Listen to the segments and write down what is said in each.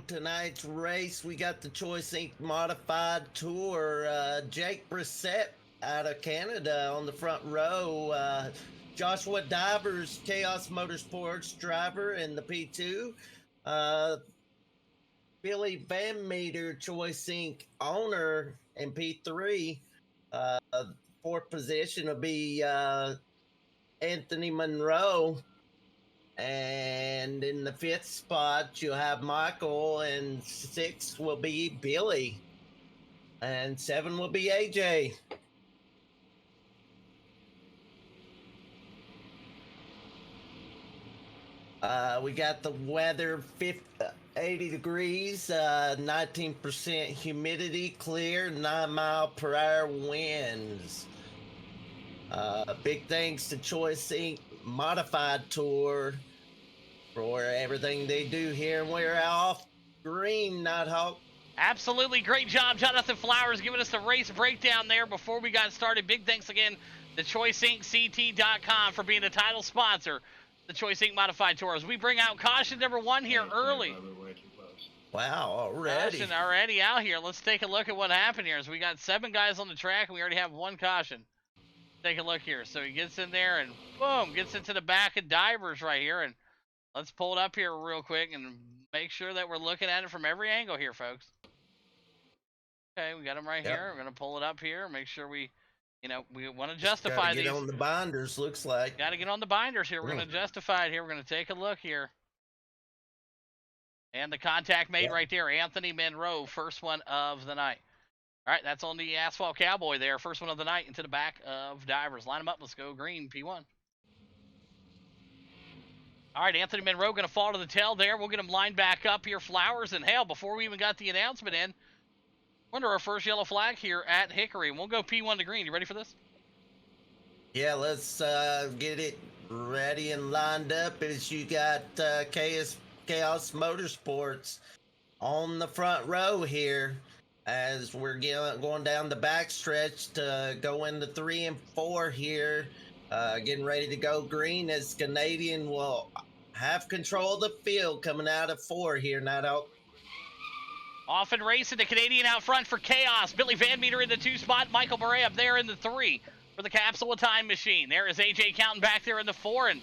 tonight's race. We got the Choice Inc. Modified Tour. Jake Brissett out of Canada on the front row. Joshua Divers, Chaos Motorsports driver in the P2. Billy Van Meter, Choice Inc. owner in P3. Fourth position will be Anthony Monroe. And in the fifth spot, you'll have Michael, and sixth will be Billy, and seven will be AJ. We got the weather 80 degrees, 19% humidity, clear, 9-mile-per-hour winds. Big thanks to Choice Inc. Modified Tour for everything they do here, and we're off green, Nighthawk. Absolutely great job, Jonathan Flowers, giving us the race breakdown there before we got started. Big thanks again to ChoiceIncCT.com for being a title sponsor, the Choice Inc. Modified Tour. As we bring out caution number one here early. Wow, already. Caution already out here. Let's take a look at what happened here. As we got 7 guys on the track, and we already have 1 caution. Take a look here. So he gets in there and boom, gets into the back of Divers right here. And let's pull it up here real quick and make sure that we're looking at it from every angle here, folks. Okay, we got him right here. We're going to pull it up here. Make sure we want to justify these. Get on the binders, looks like. Got to get on the binders here. We're going to justify it here. We're going to take a look here. And the contact made right there. Anthony Monroe, first one of the night. All right, that's on the Asphalt Cowboy there. First one of the night into the back of Divers. Line them up. Let's go green, P1. All right, Anthony Monroe going to fall to the tail there. We'll get him lined back up here. Flowers and hell, before we even got the announcement in, under our first yellow flag here at Hickory. We'll go P1 to green. You ready for this? Yeah, let's get it ready and lined up as you got Chaos Motorsports on the front row here. As we're going down the back stretch to go into 3 and 4 here, getting ready to go green as Canadian will have control of the field coming out of 4 here, Nighthawk. Off and racing, the Canadian out front for Chaos. Billy Van Meter in the 2 spot. Michael Beret up there in the 3 for the Capsule of Time Machine. There is AJ Counting back there in the 4, and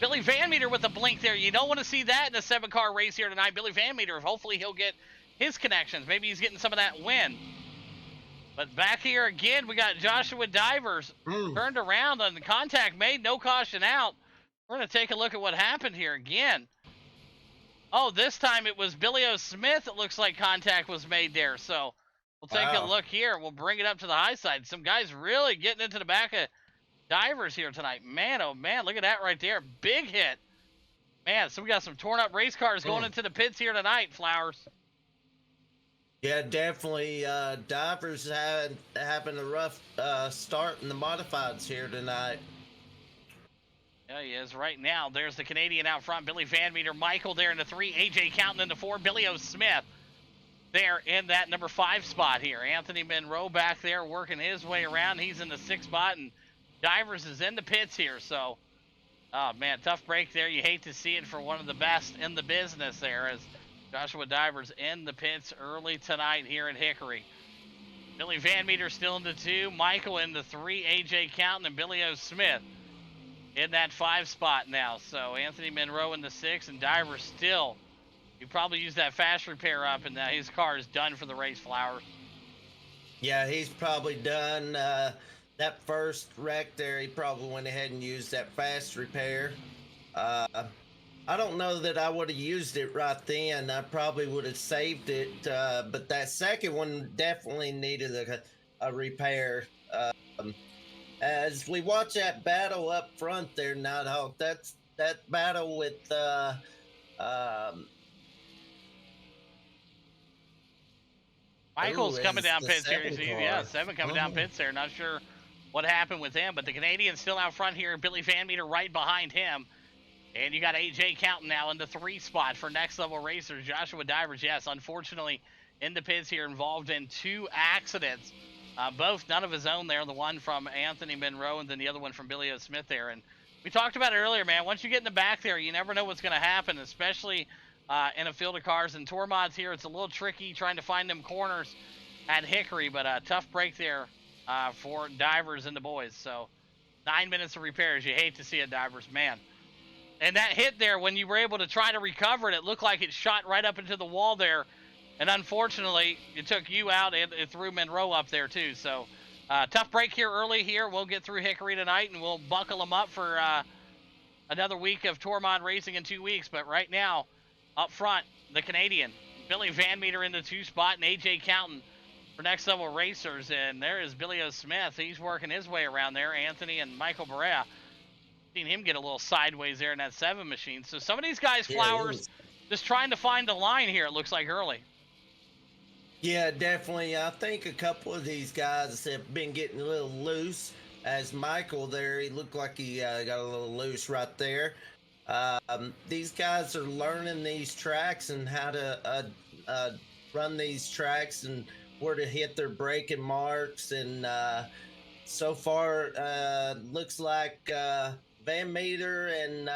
Billy Van Meter with the blink there. You don't want to see that in a 7-car race here tonight. Billy Van Meter, hopefully he'll get his connections. Maybe he's getting some of that win. But back here again, we got Joshua Divers turned around on the contact made, no caution out. We're going to take a look at what happened here again. Oh, this time it was Billy O. Smith. It looks like contact was made there. So we'll take a look here. We'll bring it up to the high side. Some guys really getting into the back of Divers here tonight. Man, oh man, look at that right there. Big hit. Man, so we got some torn up race cars going into the pits here tonight, Flowers. Yeah, definitely. Divers having a rough start in the modifieds here tonight. Yeah, he is right now. There's the Canadian out front. Billy Van Meter, Michael there in the 3. AJ Counting in the 4. Billy O. Smith there in that number 5 spot here. Anthony Monroe back there working his way around. He's in the 6th spot, and Divers is in the pits here. So, oh, man, tough break there. You hate to see it for one of the best in the business there as Joshua Divers in the pits early tonight here at Hickory. Billy Van Meter still in the 2. Michael in the 3. AJ Counting and Billy O. Smith in that 5 spot now. So Anthony Monroe in the 6, and Divers still. You probably use that fast repair up, and his car is done for the race, Flowers. Yeah, he's probably done. That first wreck there, he probably went ahead and used that fast repair. I don't know that I would have used it right then. I probably would have saved it, but that second one definitely needed a repair. As we watch that battle up front there, Nighthawk, that battle with Michael's coming down pits here. Yeah, 7 coming down pits there. Not sure what happened with him, but the Canadian's still out front here. Billy Van Meter right behind him. And you got AJ Counting now in the 3 spot for Next Level Racers. Joshua Divers, yes, unfortunately in the pits here, involved in 2 accidents. Both none of his own there. The one from Anthony Monroe and then the other one from Billy O. Smith there. And we talked about it earlier, man. Once you get in the back there, you never know what's going to happen, especially in a field of cars. And Tormod's here. It's a little tricky trying to find them corners at Hickory, but a tough break there for Divers and the boys. So 9 minutes of repairs. You hate to see it, Divers, man. And that hit there, when you were able to try to recover it, it looked like it shot right up into the wall there. And unfortunately, it took you out and it threw Monroe up there too. So tough break here early here. We'll get through Hickory tonight and we'll buckle them up for another week of Tormod racing in 2 weeks. But right now, up front, the Canadian, Billy Van Meter in the 2 spot and AJ Counton for Next Level Racers. And there is Billy O. Smith. He's working his way around there. Anthony and Michael Barea. Seen him get a little sideways there in that 7 machine. So some of these guys, Flowers, just trying to find a line here, it looks like, early. Yeah, definitely. I think a couple of these guys have been getting a little loose. As Michael there, he looked like he got a little loose right there. These guys are learning these tracks and how to run these tracks and where to hit their braking marks. And so far, looks like Van Meter and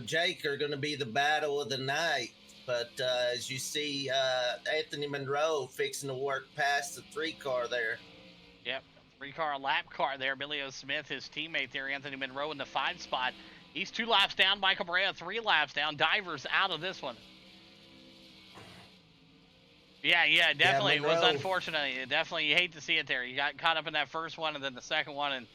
Jake are going to be the battle of the night. But as you see, Anthony Monroe fixing to work past the 3-car there. Yep, 3-car lap car there. Billy O. Smith, his teammate there, Anthony Monroe in the 5 spot. He's 2 laps down. Michael Barea 3 laps down. Divers out of this one. Yeah, definitely. It was unfortunate. Definitely, you hate to see it there. You got caught up in that first one and then the second one, and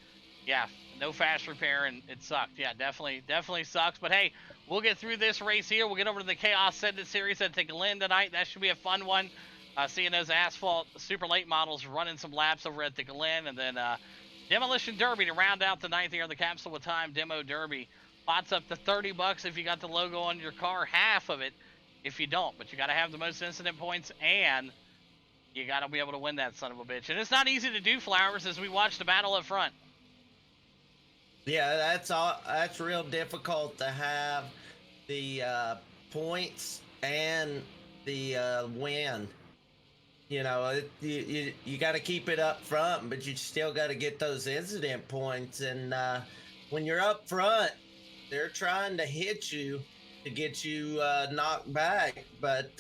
yeah, no fast repair, and it sucked. Yeah, definitely sucks. But hey, we'll get through this race here. We'll get over to the Chaos Ascendant Series at the Glen tonight. That should be a fun one. Seeing those asphalt super late models running some laps over at the Glen, and then Demolition Derby to round out the ninth here of the Capsule with Time Demo Derby. Spots up to $30 if you got the logo on your car, half of it if you don't. But you got to have the most incident points, and you got to be able to win that son of a bitch. And it's not easy to do, Flowers, as we watch the battle up front. Yeah, that's real difficult to have the points and the win. You know, you got to keep it up front, but you still got to get those incident points. And when you're up front, they're trying to hit you to get you knocked back, but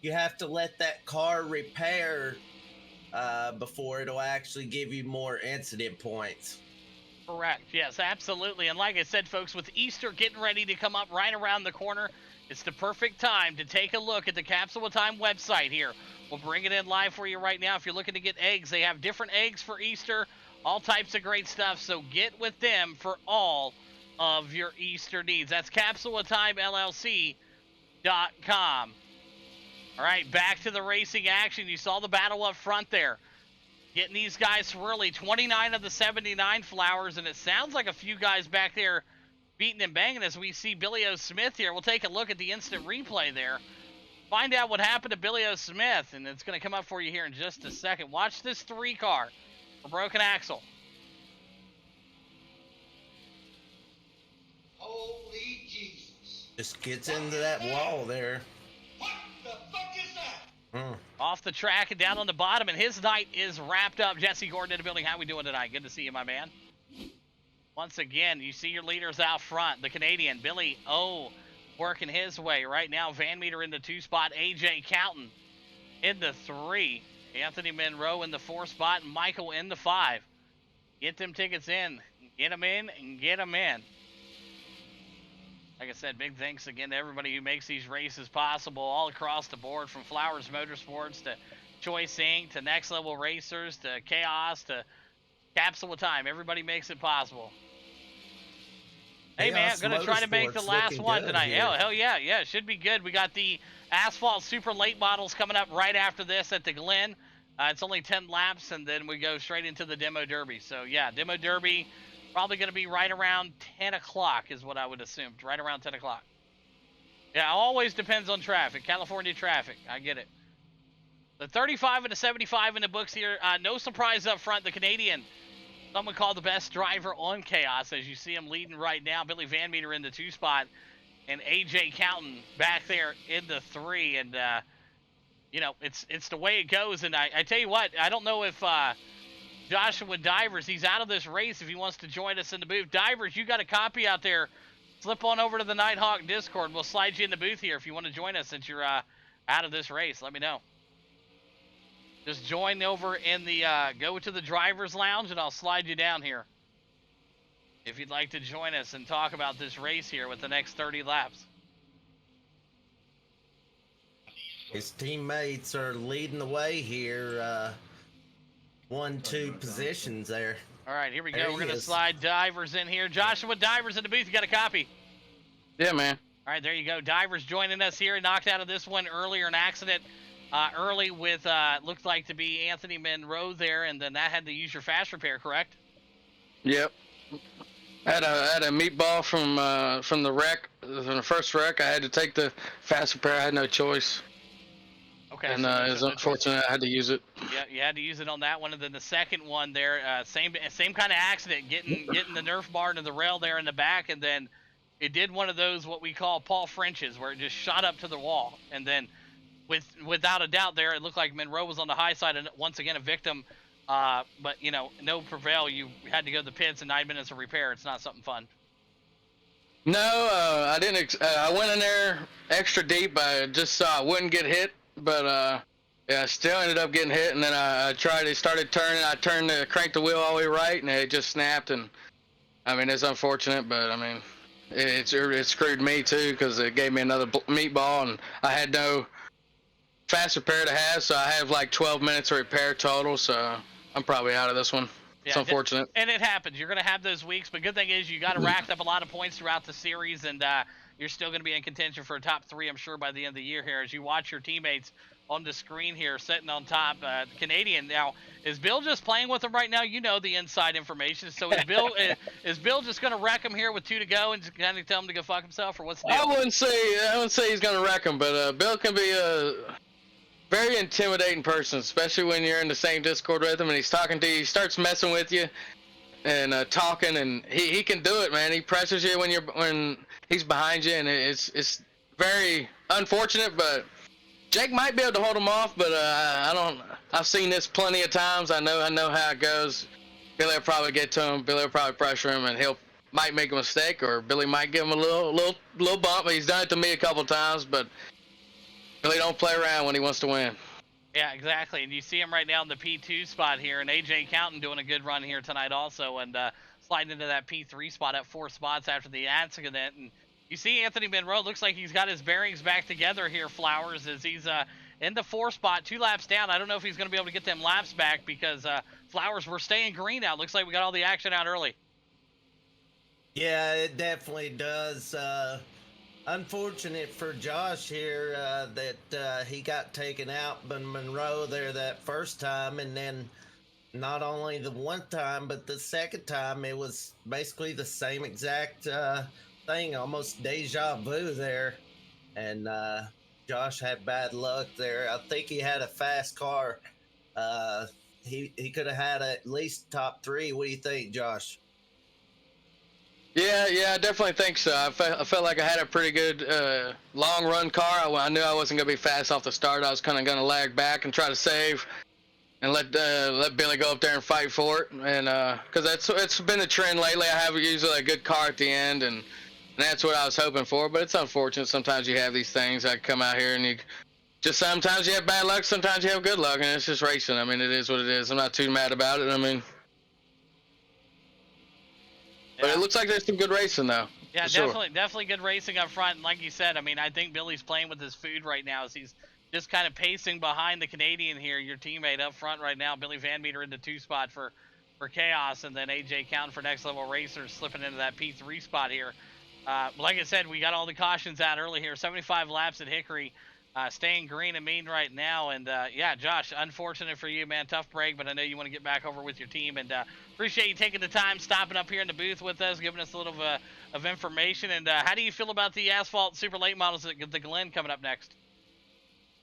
you have to let that car repair before it'll actually give you more incident points. Correct. Yes, absolutely. And like I said, folks, with Easter getting ready to come up right around the corner, it's the perfect time to take a look at the Capsule of Time website here. We'll bring it in live for you right now. If you're looking to get eggs, they have different eggs for Easter, all types of great stuff. So get with them for all of your Easter needs. That's CapsuleOfTimeLLC.com. All right, back to the racing action. You saw the battle up front there. Getting these guys swirly, 29 of the 79 Flowers, and it sounds like a few guys back there beating and banging as we see Billy O. Smith here. We'll take a look at the instant replay there. Find out what happened to Billy O. Smith, and it's going to come up for you here in just a second. Watch this 3-car for Broken Axle. Holy Jesus. Just gets into that wall there. What the fuck is that? Off the track and down on the bottom, and his night is wrapped up. Jesse Gordon in the building. How we doing tonight? Good to see you, my man. Once again, you see your leaders out front. The Canadian, Billy O, working his way right now. Van Meter in the 2 spot. AJ Counton in the 3. Anthony Monroe in the 4 spot. And Michael in the 5. Get them tickets in. Get them in and get them in. Like I said, big thanks again to everybody who makes these races possible all across the board, from Flowers Motorsports to Choice Inc. to Next Level Racers to Chaos to Capsule of Time. Everybody makes it possible. Hey, man, going to try to make the last one tonight. Hell yeah, it should be good. We got the Asphalt Super Late Models coming up right after this at the Glen. It's only 10 laps, and then we go straight into the Demo Derby. So, yeah, Demo Derby probably going to be right around 10 o'clock is what I would assume. Right around 10 o'clock. Yeah, it always depends on traffic. California traffic. I get it. The 35 and the 75 in the books here. No surprise up front. The Canadian, someone called the best driver on Chaos, as you see him leading right now. Billy Van Meter in the 2 spot. And AJ Counton back there in the 3. And, you know, it's the way it goes. And I tell you what, I don't know if Joshua Divers, he's out of this race if he wants to join us in the booth. Divers, you got a copy out there slip on over to the Nighthawk Discord. We'll slide you in the booth here if you want to join us since you're out of this race. Let me know. Just join over in the go to the driver's lounge, and I'll slide you down here if you'd like to join us and talk about this race here with the next 30 laps. His teammates are leading the way here. 1-2 positions there. All right, here we There go. he We're going to is. slide Divers in here. Joshua Divers in the booth. You got a copy? Yeah, man. All right, there you go. Divers joining us here. Knocked out of this one earlier, an accident early with, looked like to be Anthony Monroe there, and then that had to use your fast repair, correct? Yep. Had a meatball from the wreck, from the first wreck. I had to take the fast repair. I had no choice. Okay. And so it was unfortunate I had to use it. Yeah, you had to use it on that one, and then the second one there, same kind of accident, getting the Nerf bar into the rail there in the back, and then it did one of those what we call Paul Frenches, where it just shot up to the wall, and then without a doubt there, it looked like Monroe was on the high side, and once again a victim. But you know, no prevail. You had to go to the pits in 9 minutes of repair. It's not something fun. No, I didn't. I went in there extra deep. I just saw I wouldn't get hit, but yeah, I still ended up getting hit. And then I tried. It started turning. I cranked the wheel all the way right, and it just snapped. And I mean, it's unfortunate, but I mean, it screwed me too because it gave me another meatball, and I had no fast repair to have, so I have like 12 minutes of repair total. So I'm probably out of this one. It's unfortunate. And it happens. You're going to have those weeks, but good thing is you got to racked up a lot of points throughout the series, and you're still going to be in contention for a top 3, I'm sure, by the end of the year here as you watch your teammates on the screen here sitting on top. Canadian. Now, is Bill just playing with him right now? You know the inside information. So is Bill is Bill just going to wreck him here with 2 to go and just kind of tell him to go fuck himself, or what's the deal? I wouldn't say he's gonna wreck him, but Bill can be a very intimidating person, especially when you're in the same Discord with him and he's talking to you. He starts messing with you and talking, and he can do it, man. He pressures you when he's behind you, and it's very unfortunate, but Jake might be able to hold him off, but I don't. I've seen this plenty of times. I know how it goes. Billy will probably get to him. Billy will probably pressure him, and might make a mistake, or Billy might give him a little bump. He's done it to me a couple times, but Billy don't play around when he wants to win. Yeah, exactly. And you see him right now in the P2 spot here, and AJ Counting doing a good run here tonight also, and sliding into that P3 spot at 4 spots after the accident. And you see Anthony Monroe looks like he's got his bearings back together here, Flowers, as he's in the 4 spot, 2 laps down. I don't know if he's going to be able to get them laps back because Flowers, we're staying green now. Looks like we got all the action out early. Yeah, it definitely does. Unfortunate for Josh here that he got taken out by Monroe there that first time, and then not only the one time, but the second time it was basically the same exact thing, almost deja vu there. And Josh had bad luck there. I think he had a fast car. He could have had at least top 3. What do you think, Josh? Yeah, I definitely think so. I felt like I had a pretty good long run car. I knew I wasn't gonna be fast off the start. I was kind of gonna lag back and try to save, and let Billy go up there and fight for it. And because it's been a trend lately. I have usually a good car at the end, and that's what I was hoping for. But it's unfortunate sometimes you have these things that come out here and you just sometimes you have bad luck, sometimes you have good luck, and it's just racing. I mean, it is what it is. I'm not too mad about it. I mean. But it looks like there's some good racing, though. Yeah, sure. definitely good racing up front. And like you said, I mean, I think Billy's playing with his food right now as he's just kind of pacing behind the Canadian here, your teammate up front right now. Billy Van Meter in the 2 spot for Chaos, and then AJ Counting for Next Level Racers slipping into that P3 spot here. Like I said, we got all the cautions out early here. 75 laps at Hickory. Staying green and mean right now. And, yeah, Josh, unfortunate for you, man. Tough break, but I know you want to get back over with your team. And appreciate you taking the time, stopping up here in the booth with us, giving us a little of information. And how do you feel about the Asphalt Super Late Models at the Glen coming up next?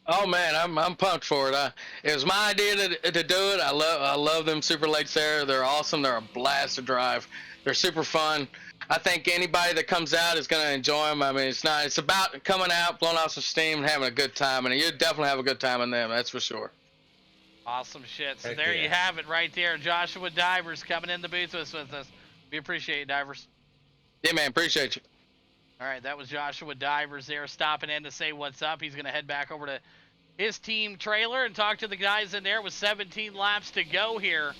Oh, man, I'm pumped for it. It was my idea to do it. I love them Super Lates there. They're awesome. They're a blast to drive. They're super fun. I think anybody that comes out is going to enjoy them. I mean, it's about coming out, blowing off some steam, and having a good time. And you definitely have a good time in them, that's for sure. Awesome shit. So Heck there yeah. you have it right there. Joshua Divers coming in the booth with us. We appreciate you, Divers. Yeah, man, appreciate you. All right, that was Joshua Divers there stopping in to say what's up. He's going to head back over to his team trailer and talk to the guys in there with 17 laps to go here.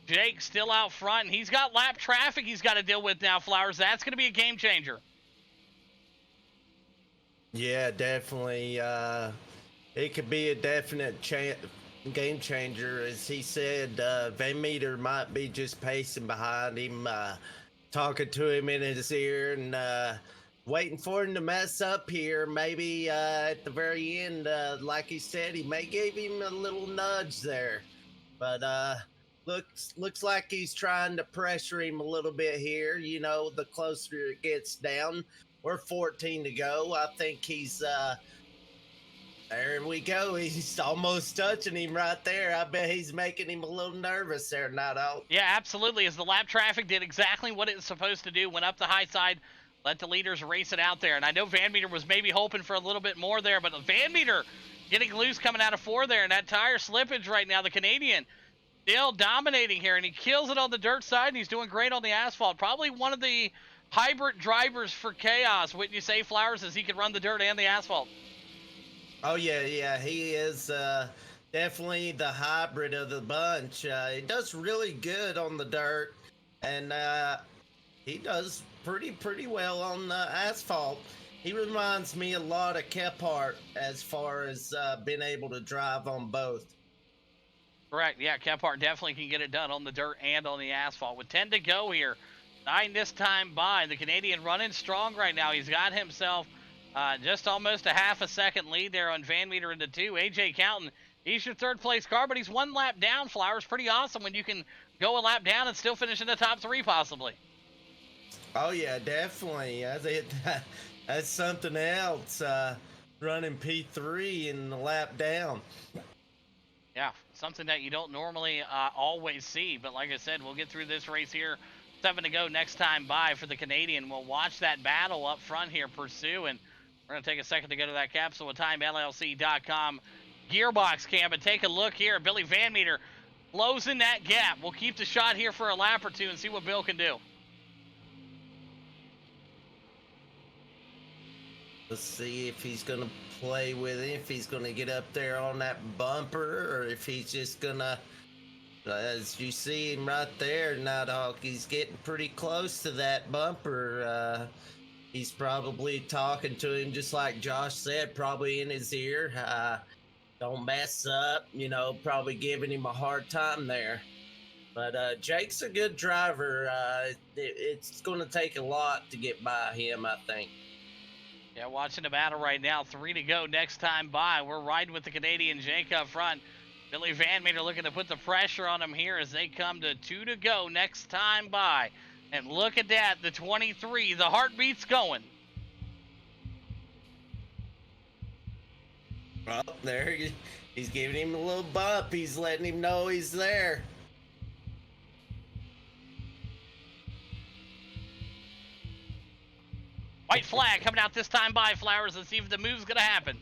Jake still out front, and he's got lap traffic he's got to deal with now, Flowers. That's going to be a game changer. Yeah, definitely. It could be a definite game changer. As he said, Van Meter might be just pacing behind him, talking to him in his ear and waiting for him to mess up here. Maybe at the very end, like he said, he may give him a little nudge there. But looks like he's trying to pressure him a little bit here. You know, the closer it gets down. We're 14 to go. I think he's there we go. He's almost touching him right there. I bet he's making him a little nervous there, Nato. Yeah, absolutely. As the lap traffic did exactly what it was supposed to do, went up the high side, let the leaders race it out there. And I know Van Meter was maybe hoping for a little bit more there, but Van Meter getting loose coming out of 4 there, and that tire slippage right now, the Canadian still dominating here, and he kills it on the dirt side, and he's doing great on the asphalt. Probably one of the hybrid drivers for Chaos, wouldn't you say, Flowers, as he could run the dirt and the asphalt? Oh, yeah, he is definitely the hybrid of the bunch. He does really good on the dirt, and he does pretty well on the asphalt. He reminds me a lot of Kephart as far as being able to drive on both. Correct, yeah, Kephart definitely can get it done on the dirt and on the asphalt. With 10 to go here, 9 this time by. The Canadian running strong right now. He's got himself just almost a half a second lead there on Van Meter into 2. AJ Counton, he's your third place car, but he's 1 lap down, Flowers. Pretty awesome when you can go a lap down and still finish in the top 3 possibly. Oh, yeah, definitely. That's something else, running P3 in the lap down. Yeah, something that you don't normally always see. But like I said, we'll get through this race here. 7 to go next time by for the Canadian. We'll watch that battle up front here pursue, and we're going to take a second to go to that Capsule of Time LLC.com gearbox cam and take a look here. Billy Van Meter closing that gap. We'll keep the shot here for a lap or 2 and see what Bill can do. Let's see if he's going to play with it, if he's going to get up there on that bumper, or if he's just going to, as you see him right there, Nighthawk, he's getting pretty close to that bumper. He's probably talking to him just like Josh said, probably in his ear. Don't mess up, you know, probably giving him a hard time there. But Jake's a good driver. It's going to take a lot to get by him, I think. Yeah, watching the battle right now. 3 to go next time by. We're riding with the Canadian Jake up front. Billy Van Meter looking to put the pressure on him here as they come to 2 to go next time by. And look at that, the 23, the heartbeat's going. Oh, there he's giving him a little bump. He's letting him know he's there. White flag coming out this time by, Flowers. Let's see if the move's going to happen.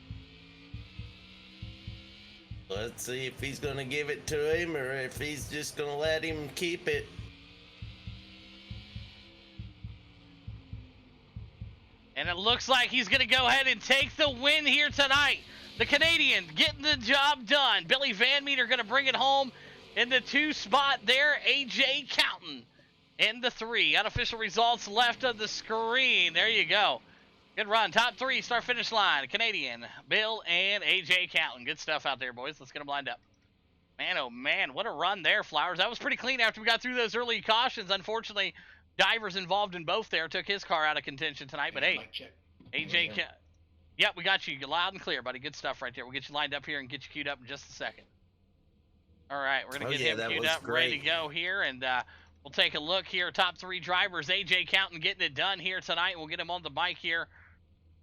Let's see if he's going to give it to him or if he's just going to let him keep it. And it looks like he's going to go ahead and take the win here tonight. The Canadian getting the job done. Billy Van Meter going to bring it home in the 2 spot there. AJ Counton in the 3. Unofficial results left of the screen. There you go. Good run. Top 3 start finish line. Canadian, Bill, and AJ Counton. Good stuff out there, boys. Let's get them lined up. Man, oh man, what a run there, Flowers. That was pretty clean after we got through those early cautions. Unfortunately, Divers involved in both there took his car out of contention tonight. But hey, AJ, yep, we got you loud and clear, buddy. Good stuff right there. We'll get you lined up here and get you queued up in just a second. All right, we're going to get him queued up, ready to go here, and we'll take a look here. Top 3 drivers, AJ Counton getting it done here tonight. We'll get him on the bike here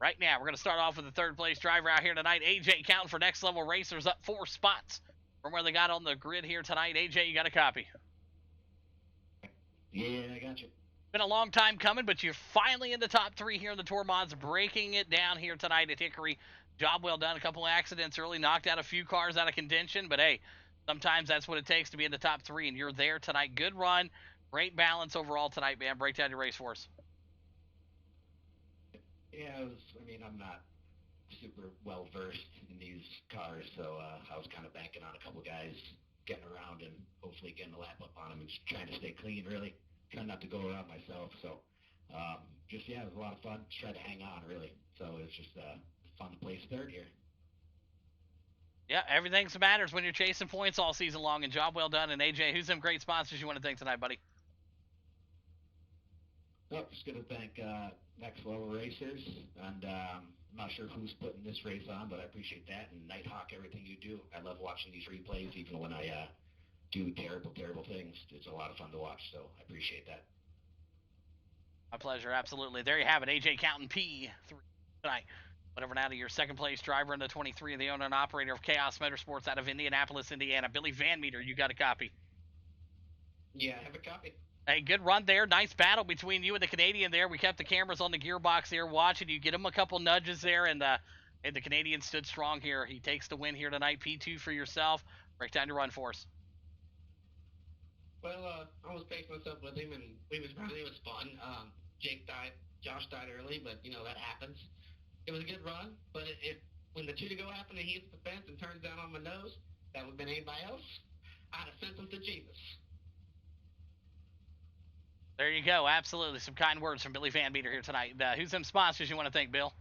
right now. We're going to start off with the 3rd place driver out here tonight, AJ Counton for Next Level Racers, up 4 spots from where they got on the grid here tonight. AJ, you got a copy? Yeah, I got you. Been a long time coming, but you're finally in the top 3 here in the Tour Mods, breaking it down here tonight at Hickory. Job well done. A couple of accidents early, knocked out a few cars out of contention, but hey, sometimes that's what it takes to be in the top 3, and you're there tonight. Good run, great balance overall tonight, man. Break down your race for us. Yeah, I mean, I'm not super well versed in these cars, so I was kind of banking on a couple guys getting around and hopefully getting a lap up on them and just trying to stay clean, really. Trying not to go around myself. So just, yeah, it was a lot of fun. Just tried to hang on, really. So it's just fun to place third here. Yeah, everything's matters when you're chasing points all season long, and job well done. And AJ, who's some great sponsors you want to thank tonight, buddy? Oh, just going to thank Next Level Racers, and I'm not sure who's putting this race on, but I appreciate that. And Nighthawk, everything you do. I love watching these replays, even when I do terrible, terrible things. It's a lot of fun to watch, so I appreciate that. My pleasure, absolutely. There you have it, AJ Counton P3 tonight. Whatever now to your second place driver in the 23, the owner and operator of Chaos Motorsports out of Indianapolis, Indiana. Billy Van Meter, you got a copy. Yeah, I have a copy. Hey, good run there. Nice battle between you and the Canadian there. We kept the cameras on the gearbox here watching you. Get him a couple nudges there, and the Canadian stood strong here. He takes the win here tonight. P2 for yourself. Break down your run for us. Well, I was pacing myself with him, and we was running. It was fun. Josh died early, but that happens. It was a good run, but when the two to go happened and he hits the fence and turns down on my nose, that would have been anybody else, I'd have sent him to Jesus. There you go. Absolutely, some kind words from Billy Van Meter here tonight. Who's them sponsors you want to thank, Bill?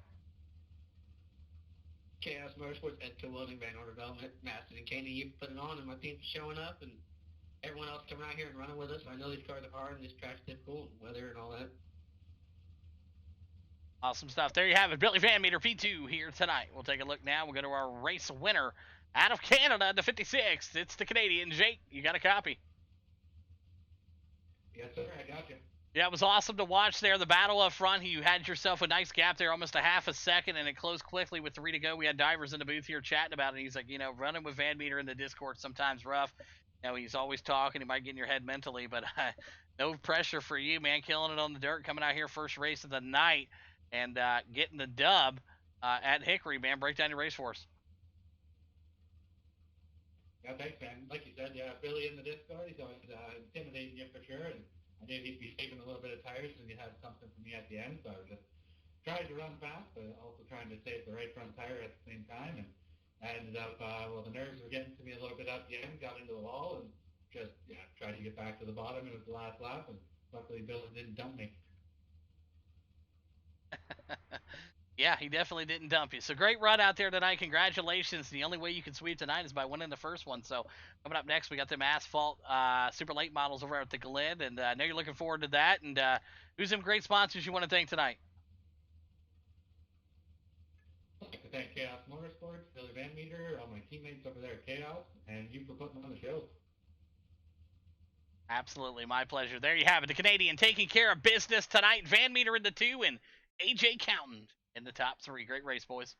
Chaos Motorsports, Edco Welding, Van Order Development, Maston and Caney, you put it on, and my team's showing up, and everyone else coming out here and running with us. I know these cars are hard, and this track's difficult, and weather and all that. Awesome stuff. There you have it. Billy Van Meter, P2 here tonight. We'll take a look now. We'll go to our race winner out of Canada, the 56th. It's the Canadian. Jake, you got a copy? Yes, sir, I got you. Yeah, it was awesome to watch there. The battle up front, you had yourself a nice gap there, almost a half a second, and it closed quickly with 3 to go. We had Divers in the booth here chatting about it. He's like, running with Van Meter in the Discord sometimes rough. He's always talking. He might get in your head mentally, but no pressure for you, man. Killing it on the dirt, coming out here first race of the night, and getting the dub at Hickory, man. Break down your race for us. Yeah, thanks, man. Like you said, yeah, Billy in the Discord, he's always intimidating you for sure, and I knew he'd be saving a little bit of tires and he'd have something for me at the end, so I was just trying to run fast, but also trying to save the right front tire at the same time, and I ended up, the nerves were getting to me a little bit at the end, got into the wall, and just, tried to get back to the bottom. It was the last lap, and luckily Billy didn't dump me. Yeah, he definitely didn't dump you. So great run out there tonight. Congratulations. The only way you can sweep tonight is by winning the first one. So coming up next, we got them asphalt super late models over at the Glen, and I know you're looking forward to that. And who's some great sponsors you want to thank tonight? I'd like to thank Chaos Motorsports, Billy Van Meter, all my teammates over there at Chaos, and you for putting on the show. Absolutely, my pleasure. There you have it. The Canadian taking care of business tonight. Van Meter in the 2 and AJ Counton in the top 3. Great race, boys.